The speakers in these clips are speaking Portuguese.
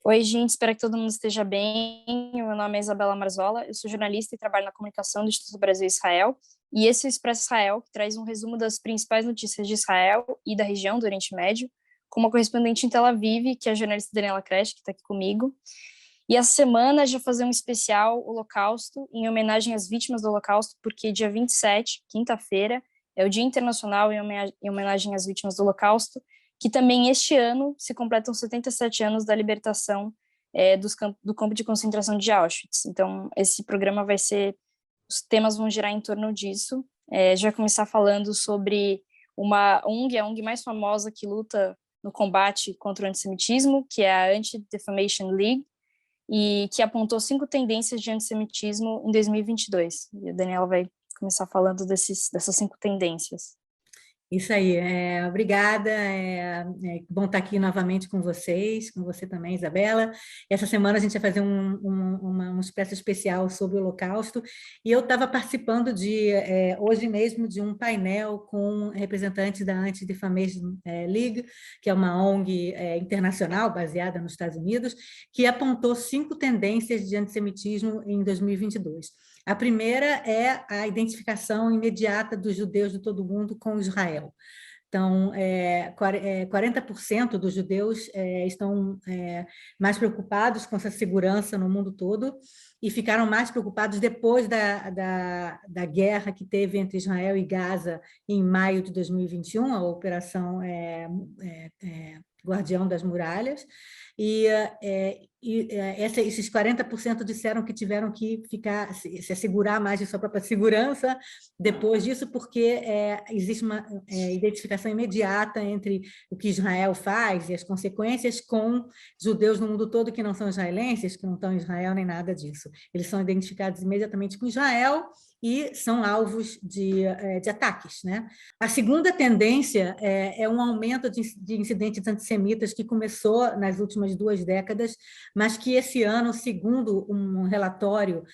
Oi, gente, espero que todo mundo esteja bem. Meu nome é Isabela Marzola, eu sou jornalista e trabalho na comunicação do Instituto Brasil Israel. E esse é o Expresso Israel, que traz um resumo das principais notícias de Israel e da região do Oriente Médio, com uma correspondente em Tel Aviv, que é a jornalista Daniela Kresh, que está aqui comigo. E essa semana já fazer um especial Holocausto, em homenagem às vítimas do Holocausto, porque dia 27, quinta-feira, é o Dia Internacional em homenagem às vítimas do Holocausto, que também este ano se completam 77 anos da libertação do campo de concentração de Auschwitz. Então, esse programa os temas vão girar em torno disso. A gente vai começar falando sobre uma ONG, a ONG mais famosa que luta no combate contra o antissemitismo, que é a Anti-Defamation League, e que apontou 5 tendências de antissemitismo em 2022. E a Daniela vai começar falando dessas 5 tendências. Isso aí, obrigada, bom estar aqui novamente com vocês, com você também, Isabela. Essa semana a gente vai fazer uma espécie especial sobre o Holocausto, e eu estava participando hoje mesmo de um painel com representantes da Anti-Defamation League, que é uma ONG internacional baseada nos Estados Unidos, que apontou 5 tendências de antissemitismo em 2022. A primeira é a identificação imediata dos judeus de todo o mundo com Israel. Então, 40% dos judeus estão mais preocupados com essa segurança no mundo todo e ficaram mais preocupados depois da guerra que teve entre Israel e Gaza em maio de 2021, a Operação Guardião das Muralhas, esses 40% disseram que tiveram que se assegurar mais de sua própria segurança depois disso, porque existe uma identificação imediata entre o que Israel faz e as consequências com judeus no mundo todo que não são israelenses, que não estão em Israel nem nada disso. Eles são identificados imediatamente com Israel e são alvos de ataques, né? A segunda tendência é um aumento de incidentes antissemitas que começou nas últimas 2 décadas, mas que esse ano, segundo um relatório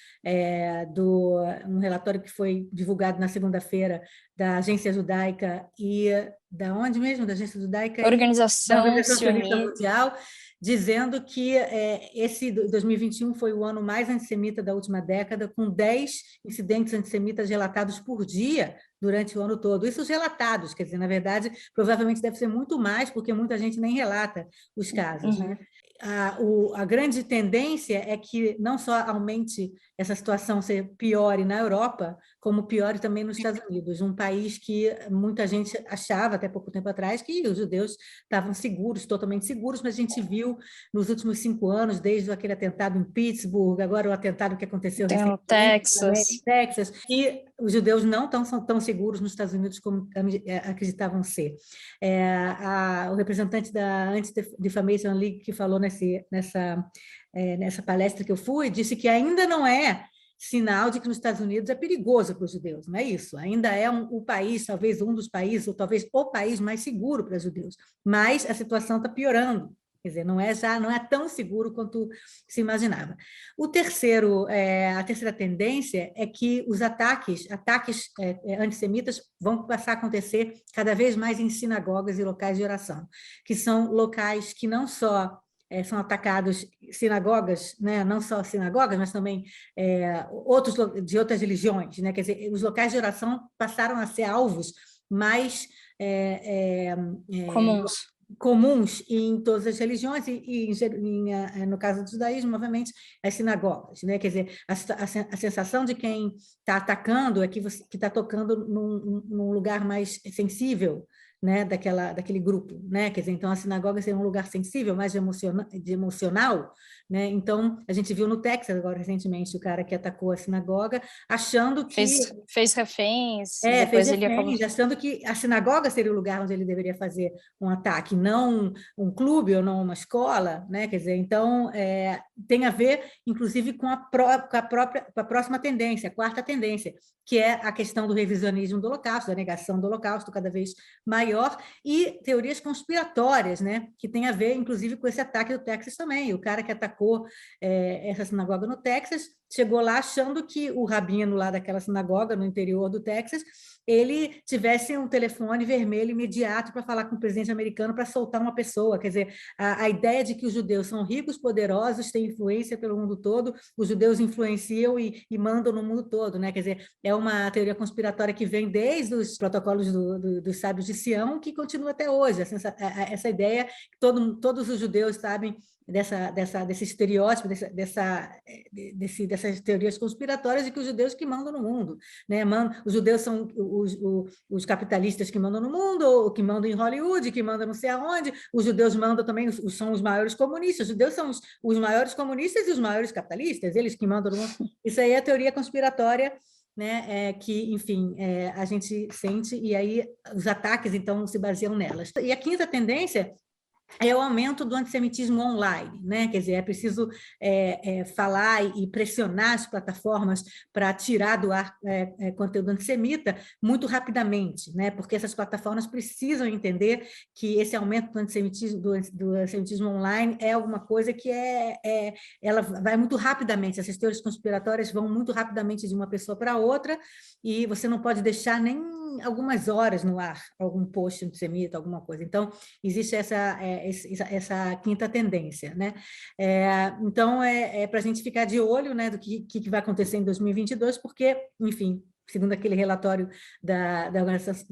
que foi divulgado na segunda-feira da Agência Judaica e da onde mesmo? Da Agência Judaica Organização Sionista Mundial, dizendo que esse 2021 foi o ano mais antissemita da última década, com 10 incidentes antissemitas relatados por dia durante o ano todo. Isso os relatados, quer dizer, na verdade, provavelmente deve ser muito mais, porque muita gente nem relata os casos, né? A grande tendência é que não só aumente essa situação ser piore na Europa, como piore também nos Estados Unidos, um país que muita gente achava, até pouco tempo atrás, que os judeus estavam seguros, totalmente seguros, mas a gente viu nos últimos 5 anos, desde aquele atentado em Pittsburgh, agora o atentado que aconteceu recentemente em Texas, que os judeus não são tão seguros nos Estados Unidos como acreditavam ser. O representante da Anti-Defamation League que falou nessa palestra que eu fui, disse que ainda não é sinal de que nos Estados Unidos é perigoso para os judeus, não é isso? Ainda é o país, talvez um dos países, ou talvez o país mais seguro para os judeus, mas a situação está piorando. Quer dizer, não é tão seguro quanto se imaginava. A terceira tendência é que os ataques antissemitas vão passar a acontecer cada vez mais em sinagogas e locais de oração, que são locais que não só são atacados, sinagogas, né? Não só sinagogas, mas também de outras religiões, né? Quer dizer, os locais de oração passaram a ser alvos mais comuns em todas as religiões e no caso do judaísmo, obviamente, as sinagogas, né? Quer dizer, a sensação de quem está atacando é que está tocando num lugar mais sensível, né, daquele grupo, né? Quer dizer, então a sinagoga seria um lugar sensível, mais emocional, né? Então a gente viu no Texas agora recentemente o cara que atacou a sinagoga, achando que fez reféns, fez reféns, achando que a sinagoga seria o lugar onde ele deveria fazer um ataque, não um clube ou não uma escola, né? Quer dizer, então tem a ver, inclusive, com a próxima tendência, a quarta tendência, que é a questão do revisionismo do Holocausto, da negação do Holocausto cada vez maior York, e teorias conspiratórias, né, que tem a ver, inclusive, com esse ataque do Texas também. O cara que atacou essa sinagoga no Texas chegou lá achando que o rabino lá daquela sinagoga, no interior do Texas, ele tivesse um telefone vermelho imediato para falar com o presidente americano para soltar uma pessoa. Quer dizer, a ideia de que os judeus são ricos, poderosos, têm influência pelo mundo todo, os judeus influenciam e mandam no mundo todo, né? Quer dizer, é uma teoria conspiratória que vem desde os protocolos dos sábios de Sião, que continua até hoje. Essa ideia que todos os judeus sabem desse estereótipo, dessas teorias conspiratórias de que os judeus que mandam no mundo, né? Os judeus são os capitalistas que mandam no mundo, ou que mandam em Hollywood, que mandam não sei aonde, os judeus mandam também, são os maiores comunistas, os judeus são os maiores comunistas e os maiores capitalistas, eles que mandam no mundo. Isso aí é a teoria conspiratória, né, que, enfim, a gente sente, e aí os ataques, então, se baseiam nelas. E a quinta tendência é o aumento do antissemitismo online, né? Quer dizer, é preciso falar e pressionar as plataformas para tirar do ar conteúdo antissemita muito rapidamente, né? Porque essas plataformas precisam entender que esse aumento do antissemitismo online é alguma coisa que ela vai muito rapidamente, essas teorias conspiratórias vão muito rapidamente de uma pessoa para outra, e você não pode deixar nem algumas horas no ar algum post antissemita, alguma coisa. Então, existe essa quinta tendência, né? Então, para a gente ficar de olho, né, do que vai acontecer em 2022, porque, enfim, segundo aquele relatório da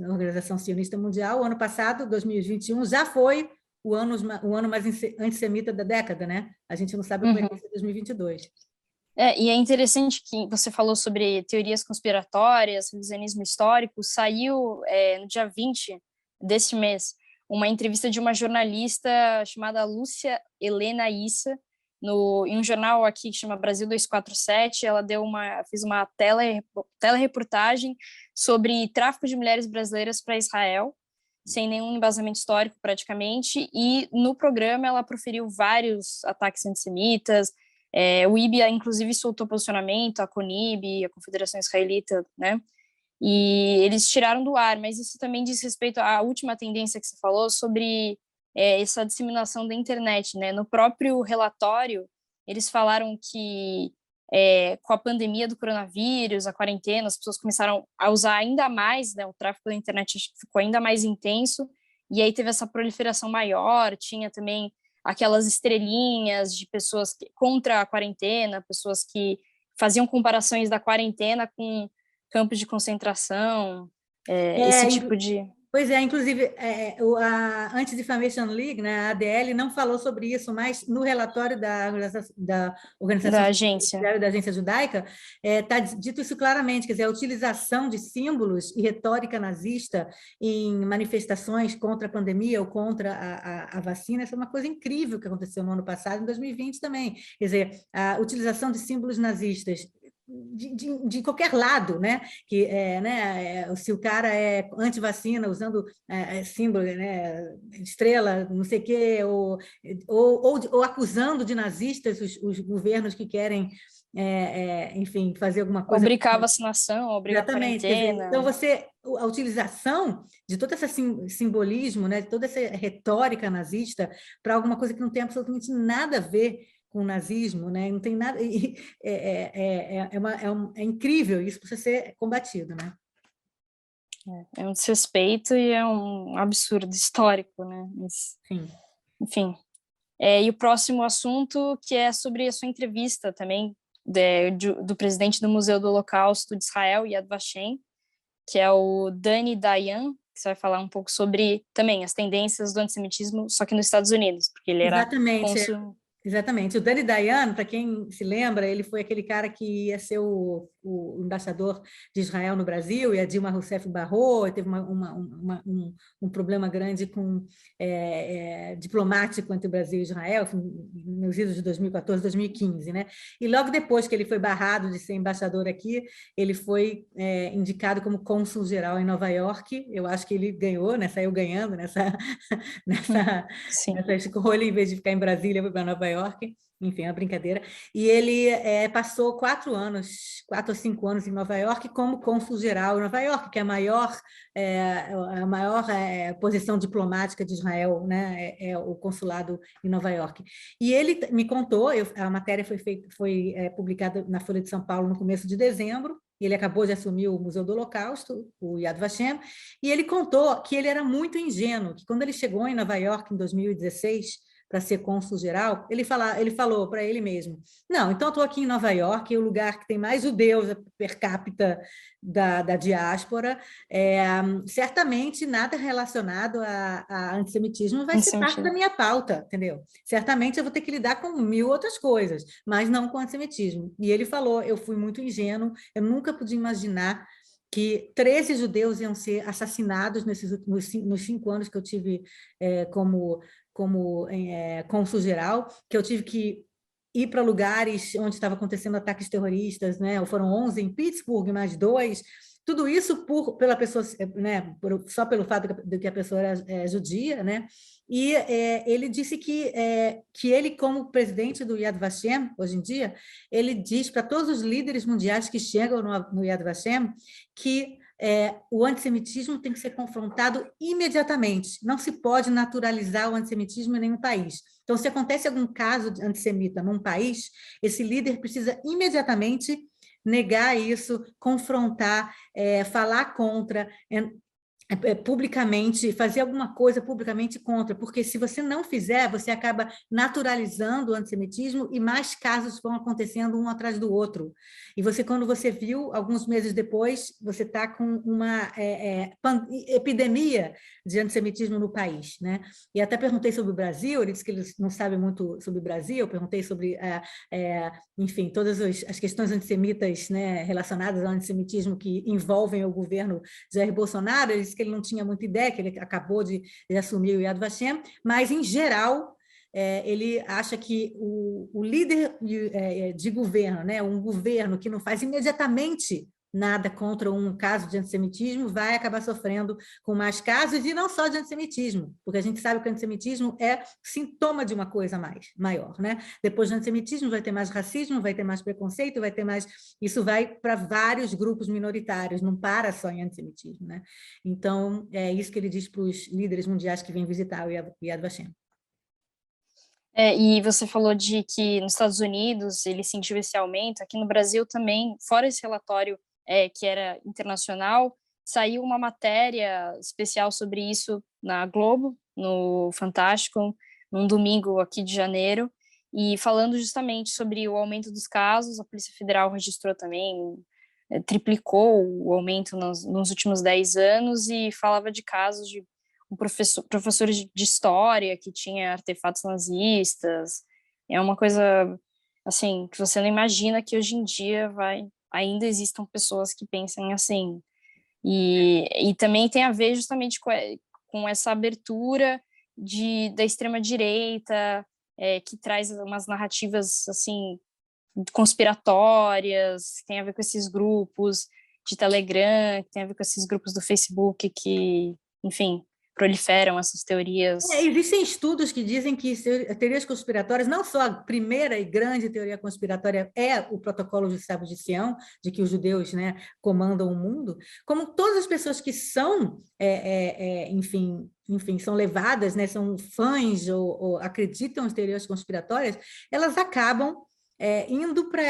Organização Sionista Mundial, o ano passado, 2021, já foi o ano mais antissemita da década, né? A gente não sabe como é que vai ser 2022. E é interessante que você falou sobre teorias conspiratórias, revisionismo histórico. Saiu no dia 20 deste mês uma entrevista de uma jornalista chamada Lúcia Helena Issa, em um jornal aqui que chama Brasil 247. Ela fez uma telereportagem sobre tráfico de mulheres brasileiras para Israel, sem nenhum embasamento histórico praticamente, e no programa ela proferiu vários ataques antissemitas. O IBIA, inclusive, soltou posicionamento, a CONIB, a Confederação Israelita, né? E eles tiraram do ar, mas isso também diz respeito à última tendência que você falou sobre essa disseminação da internet, né? No próprio relatório, eles falaram que com a pandemia do coronavírus, a quarentena, as pessoas começaram a usar ainda mais, né? O tráfego da internet ficou ainda mais intenso, e aí teve essa proliferação maior, tinha também aquelas estrelinhas de pessoas contra a quarentena, pessoas que faziam comparações da quarentena com campos de concentração, esse tipo de... Pois é, inclusive, a Anti-Defamation League, né, a ADL, não falou sobre isso, mas no relatório da Organização da agência. Da Agência Judaica, está dito isso claramente, quer dizer, a utilização de símbolos e retórica nazista em manifestações contra a pandemia ou contra a vacina, isso é uma coisa incrível que aconteceu no ano passado, em 2020 também. Quer dizer, a utilização de símbolos nazistas de qualquer lado, né? Se o cara é anti-vacina, usando símbolo, né? Estrela, não sei o quê, ou acusando de nazistas os governos que querem, enfim, fazer alguma coisa. Obrigar a vacinação, obrigar a quarentena. Então, a utilização de todo esse simbolismo, né? De toda essa retórica nazista para alguma coisa que não tem absolutamente nada a ver com o nazismo, né? Não tem nada, é incrível isso precisa ser combatido, né? É um desrespeito e é um absurdo histórico, né? Mas, sim. Enfim. E o próximo assunto, que é sobre a sua entrevista também do presidente do Museu do Holocausto de Israel, Yad Vashem, que é o Dani Dayan, que você vai falar um pouco sobre também as tendências do antissemitismo, só que nos Estados Unidos, porque ele era cônsul. Exatamente. O Dani Dayan, para quem se lembra, ele foi aquele cara que ia ser o embaixador de Israel no Brasil, e a Dilma Rousseff barrou, e teve um problema grande diplomático entre o Brasil e Israel, nos idos de 2014, 2015, né? E logo depois que ele foi barrado de ser embaixador aqui, ele foi indicado como cônsul-geral em Nova York. Eu acho que ele ganhou, né? Saiu ganhando nessa escolha, em vez de ficar em Brasília, foi para Nova York, enfim, é uma brincadeira, e ele passou 4 ou 5 anos em Nova York como cônsul geral em Nova York, que é a maior posição diplomática de Israel, né? É o consulado em Nova York. E ele me contou, a matéria foi publicada na Folha de São Paulo no começo de dezembro, ele acabou de assumir o Museu do Holocausto, o Yad Vashem, e ele contou que ele era muito ingênuo, que quando ele chegou em Nova York em 2016, para ser cônsul geral, ele falou para ele mesmo, não, então eu estou aqui em Nova York, o lugar que tem mais judeus per capita da diáspora, certamente nada relacionado a antissemitismo vai ser parte da minha pauta, entendeu? Certamente eu vou ter que lidar com 1000 outras coisas, mas não com antissemitismo. E ele falou, eu fui muito ingênuo, eu nunca podia imaginar que 13 judeus iam ser assassinados nos 5 anos que eu tive como cônsul geral, que eu tive que ir para lugares onde estavam acontecendo ataques terroristas, né? Foram 11 em Pittsburgh, mais 2, tudo isso pela pessoa, né? Só pelo fato de que a pessoa era judia, né? E ele disse que ele, como presidente do Yad Vashem, hoje em dia, ele diz para todos os líderes mundiais que chegam no Yad Vashem que o antissemitismo tem que ser confrontado imediatamente. Não se pode naturalizar o antissemitismo em nenhum país. Então, se acontece algum caso de antissemita num país, esse líder precisa imediatamente negar isso, confrontar, falar contra, publicamente, fazer alguma coisa publicamente contra, porque se você não fizer, você acaba naturalizando o antissemitismo e mais casos vão acontecendo um atrás do outro. E você, quando você viu, alguns meses depois, você está com uma epidemia de antissemitismo no país, né? E até perguntei sobre o Brasil, ele disse que eles não sabem muito sobre o Brasil, eu perguntei sobre, enfim, todas as questões antissemitas, né, relacionadas ao antissemitismo que envolvem o governo Jair Bolsonaro, ele disse que ele não tinha muita ideia, que ele acabou de assumir o Yad Vashem, mas, em geral, ele acha que o líder de governo, né, um governo que não faz imediatamente nada contra um caso de antissemitismo, vai acabar sofrendo com mais casos, e não só de antissemitismo, porque a gente sabe que o antissemitismo é sintoma de uma coisa maior, né? Depois do antissemitismo vai ter mais racismo, vai ter mais preconceito, vai ter mais... Isso vai para vários grupos minoritários, não para só em antissemitismo, né? Então, é isso que ele diz para os líderes mundiais que vêm visitar o Yad Vashem. E você falou de que nos Estados Unidos ele sentiu esse aumento, aqui no Brasil também, fora esse relatório que era internacional, saiu uma matéria especial sobre isso na Globo, no Fantástico, num domingo aqui de janeiro, e falando justamente sobre o aumento dos casos. A Polícia Federal registrou também, triplicou o aumento nos últimos 10 anos, e falava de casos de um professor de história que tinha artefatos nazistas. É uma coisa, assim, que você não imagina que hoje em dia ainda existam pessoas que pensem assim. E também tem a ver justamente com essa abertura da extrema-direita, que traz umas narrativas, assim, conspiratórias, que tem a ver com esses grupos de Telegram, que tem a ver com esses grupos do Facebook que, enfim, proliferam essas teorias. Existem estudos que dizem que teorias conspiratórias, não só a primeira e grande teoria conspiratória é o protocolo de Sábio de Sião, de que os judeus, né, comandam o mundo, como todas as pessoas que são, enfim, são levadas, né, são fãs ou acreditam em teorias conspiratórias, elas acabam indo para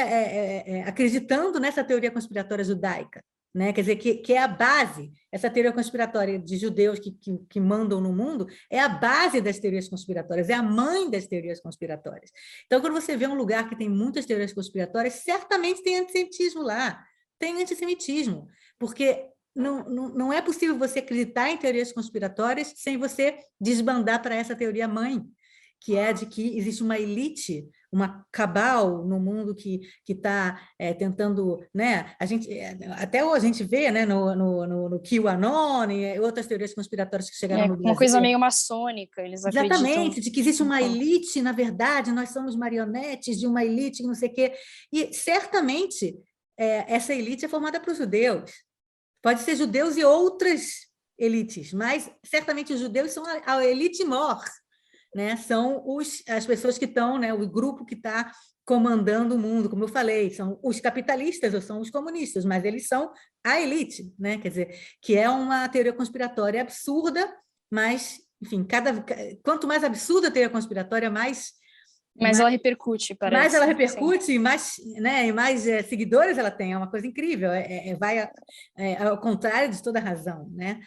acreditando nessa teoria conspiratória judaica. Né? Quer dizer, que é a base, essa teoria conspiratória de judeus que mandam no mundo, é a base das teorias conspiratórias, é a mãe das teorias conspiratórias. Então, quando você vê um lugar que tem muitas teorias conspiratórias, certamente tem antissemitismo lá, tem antissemitismo, porque não é possível você acreditar em teorias conspiratórias sem você desbandar para essa teoria mãe, que é de que existe uma elite, uma cabal no mundo que está tentando, né? Até hoje a gente vê, né, no QAnon e outras teorias conspiratórias que chegaram no Brasil. Uma coisa meio maçônica, eles acreditam. Exatamente, de que existe uma elite, na verdade, nós somos marionetes de uma elite, não sei o quê. E certamente essa elite é formada por judeus. Pode ser judeus e outras elites, mas certamente os judeus são a elite maior. né, são as pessoas que estão, né, o grupo que está comandando o mundo, como eu falei, são os capitalistas ou são os comunistas, mas eles são a elite, né? Quer dizer, que é uma teoria conspiratória absurda, mas, enfim, quanto mais absurda a teoria conspiratória, Mas ela repercute, mais ela parece. Sim. repercute, mais, né, e mais seguidores ela tem, é uma coisa incrível, vai ao contrário de toda razão, né?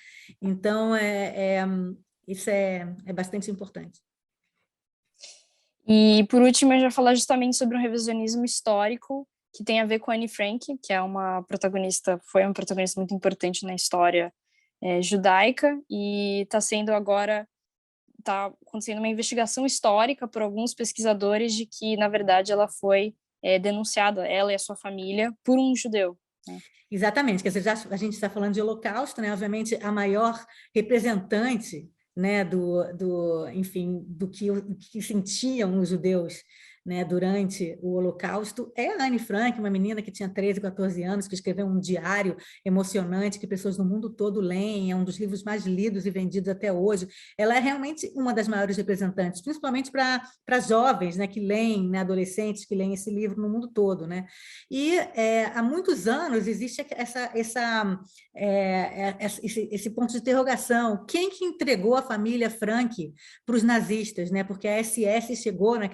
Então, isso é bastante importante. E, por último, eu já falar justamente sobre um revisionismo histórico que tem a ver com Anne Frank, que é foi uma protagonista muito importante na história judaica, e está acontecendo uma investigação histórica por alguns pesquisadores de que, na verdade, ela foi denunciada, ela e a sua família, por um judeu. Né? Exatamente, quer dizer, a gente está falando de Holocausto, né? Obviamente, a maior representante, né, enfim, do que sentiam os judeus, né, durante o Holocausto, é a Anne Frank, uma menina que tinha 13, 14 anos, que escreveu um diário emocionante que pessoas no mundo todo leem, é um dos livros mais lidos e vendidos até hoje. Ela é realmente uma das maiores representantes, principalmente para jovens, né, que leem, né, adolescentes que leem esse livro no mundo todo, né? E há muitos anos existe esse ponto de interrogação: quem que entregou a família Frank para os nazistas, né? Porque a SS chegou na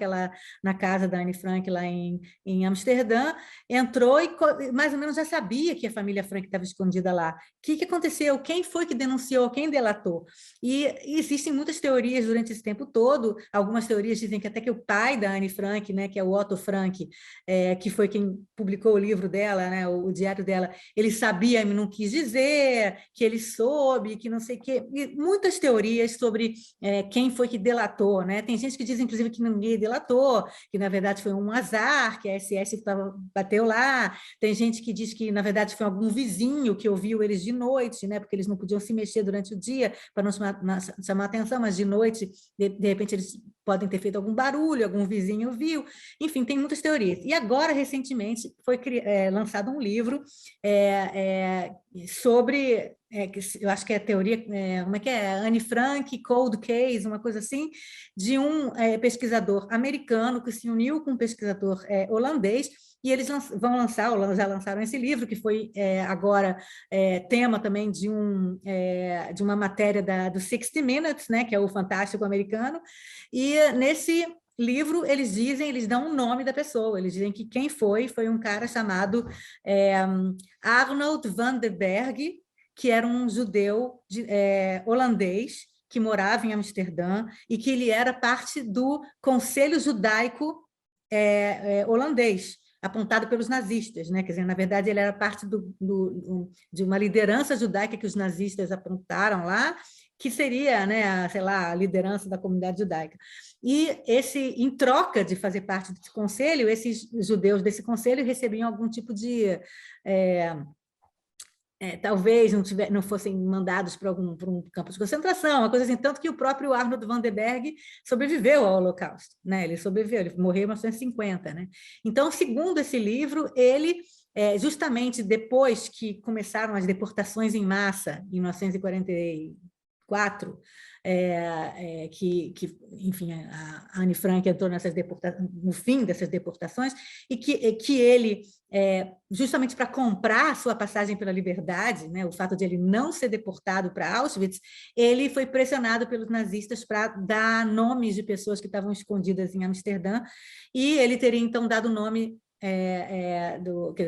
casa da Anne Frank lá em Amsterdã, entrou e mais ou menos já sabia que a família Frank estava escondida lá. O que aconteceu? Quem foi que denunciou? Quem delatou? E existem muitas teorias durante esse tempo todo. Algumas teorias dizem que até que o pai da Anne Frank, né, que é o Otto Frank, que foi quem publicou o livro dela, né, o diário dela, ele sabia e não quis dizer, que ele soube, que não sei o quê. E muitas teorias sobre quem foi que delatou, né? Tem gente que diz, inclusive, que ninguém delatou, que na verdade foi um azar, que a SS bateu lá. Tem gente que diz que na verdade foi algum vizinho que ouviu eles de noite, né? Porque eles não podiam se mexer durante o dia para não chamar atenção, mas de noite, de repente, eles podem ter feito algum barulho, algum vizinho viu. Enfim, tem muitas teorias. E agora, recentemente, foi lançado um livro sobre, eu acho que é a teoria, como é que é? Anne Frank, Cold Case, uma coisa assim, de um pesquisador americano que se uniu com um pesquisador holandês, e eles vão lançar, ou já lançaram esse livro, que foi agora tema também de uma matéria do 60 Minutes, né, que é o Fantástico americano, e nesse livro, eles dão um nome da pessoa, eles dizem que quem foi um cara chamado Arnold van den Berg, que era um judeu holandês, que morava em Amsterdã, e que ele era parte do Conselho Judaico holandês, apontado pelos nazistas, né? Quer dizer, na verdade, ele era parte de uma liderança judaica que os nazistas apontaram lá, que seria, né, sei lá, a liderança da comunidade judaica. E em troca de fazer parte desse conselho, esses judeus desse conselho recebiam algum tipo de talvez não fossem mandados para um campo de concentração, uma coisa assim, tanto que o próprio Arnold van den Berg sobreviveu ao Holocausto, né? Ele sobreviveu, ele morreu em 1950, né? Então, segundo esse livro, ele justamente depois que começaram as deportações em massa, em 1944, enfim, a Anne Frank entrou no fim dessas deportações, e que ele, justamente para comprar a sua passagem pela liberdade, né, o fato de ele não ser deportado para Auschwitz, ele foi pressionado pelos nazistas para dar nomes de pessoas que estavam escondidas em Amsterdã, e ele teria então dado o nome,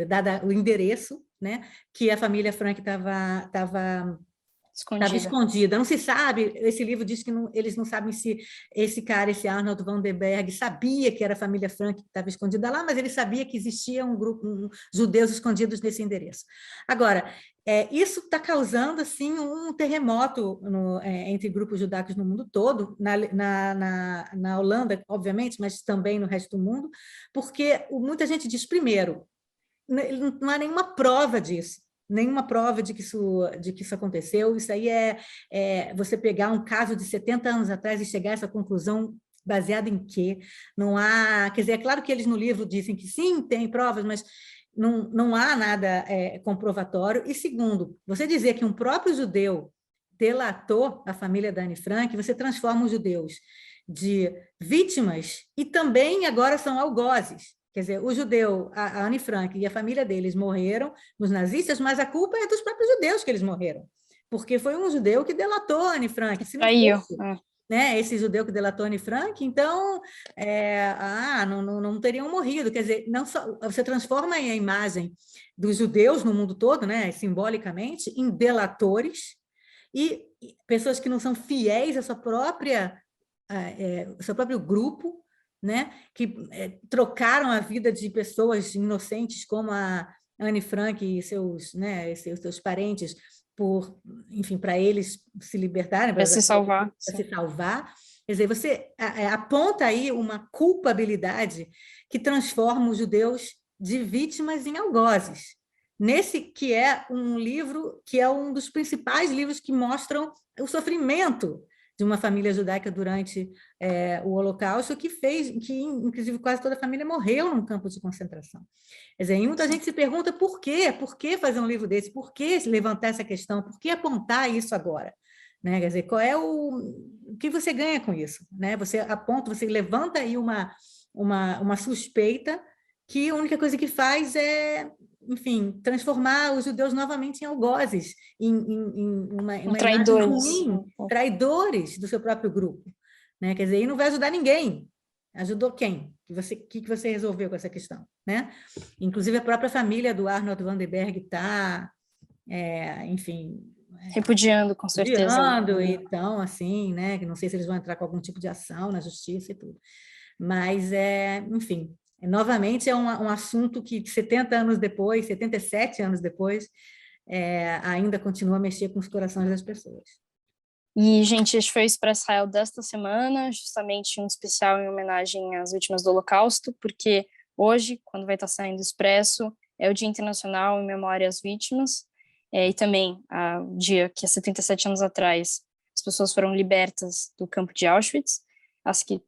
dado o endereço, né, que a família Frank estava escondida. Não se sabe, esse livro diz que eles não sabem se esse Arnold van den Berg, sabia que era a família Frank que estava escondida lá, mas ele sabia que existia um grupo de judeus escondidos nesse endereço. Agora, isso está causando assim, um terremoto entre grupos judaicos no mundo todo, na Holanda, obviamente, mas também no resto do mundo, porque muita gente diz, primeiro, não há nenhuma prova disso, nenhuma prova de que isso aconteceu. Isso aí você pegar um caso de 70 anos atrás e chegar a essa conclusão baseada em quê? Não há, quer dizer, é claro que eles no livro dizem que sim, tem provas, mas não há nada comprovatório. E segundo, você dizer que um próprio judeu delatou a família da Anne Frank, você transforma os judeus de vítimas e também agora são algozes. Quer dizer, o judeu, a Anne Frank e a família deles morreram nos nazistas, mas a culpa é dos próprios judeus que eles morreram, porque foi um judeu que delatou a Anne Frank. Se não fosse, né, esse judeu que delatou a Anne Frank, então não teriam morrido. Quer dizer, não só, você transforma a imagem dos judeus no mundo todo, né, simbolicamente, em delatores e pessoas que não são fiéis à sua própria, ao seu próprio grupo, né, que trocaram a vida de pessoas inocentes como a Anne Frank e seus parentes por, enfim, para eles se libertarem, para se salvar. Para se salvar. Quer dizer, você aponta aí uma culpabilidade que transforma os judeus de vítimas em algozes. Nesse que é um livro que é um dos principais livros que mostram o sofrimento de uma família judaica durante o Holocausto, que inclusive, quase toda a família morreu num campo de concentração. Quer dizer, e muita gente se pergunta por quê? Por que fazer um livro desse? Por que levantar essa questão? Por que apontar isso agora? Né? Quer dizer, qual é o que você ganha com isso? Né? Você aponta, você levanta aí uma suspeita que a única coisa que faz é, enfim, transformar os judeus novamente em algozes, em uma traidores. Ruim, traidores do seu próprio grupo. Né? Quer dizer, e não vai ajudar ninguém. Ajudou quem? O que você resolveu com essa questão? Né? Inclusive, a própria família do Arnold Vandenberg está, enfim... repudiando, com certeza. Então, assim, né? Que não sei se eles vão entrar com algum tipo de ação na justiça e tudo. Mas, enfim, novamente é um assunto que 70 anos depois, 77 anos depois, ainda continua a mexer com os corações das pessoas. E, gente, este foi o Expresso Israel desta semana, justamente um especial em homenagem às vítimas do Holocausto, porque hoje, quando vai estar saindo o Expresso, é o Dia Internacional em Memória às Vítimas, e também o dia que há 77 anos atrás as pessoas foram libertas do campo de Auschwitz, as que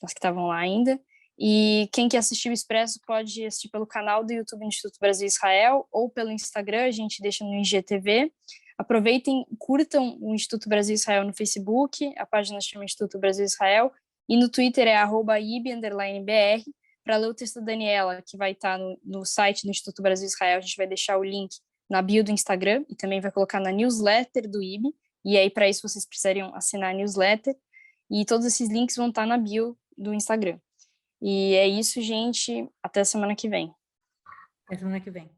estavam lá ainda. E quem quer assistir o Expresso pode assistir pelo canal do YouTube do Instituto Brasil Israel ou pelo Instagram, a gente deixa no IGTV. Aproveitem, curtam o Instituto Brasil Israel no Facebook, a página se chama Instituto Brasil Israel, e no Twitter é @ib_br, para ler o texto da Daniela, que vai estar no site do Instituto Brasil Israel. A gente vai deixar o link na bio do Instagram e também vai colocar na newsletter do IB, e aí para isso vocês precisariam assinar a newsletter, e todos esses links vão estar na bio do Instagram. E é isso, gente. Até semana que vem. Até semana que vem.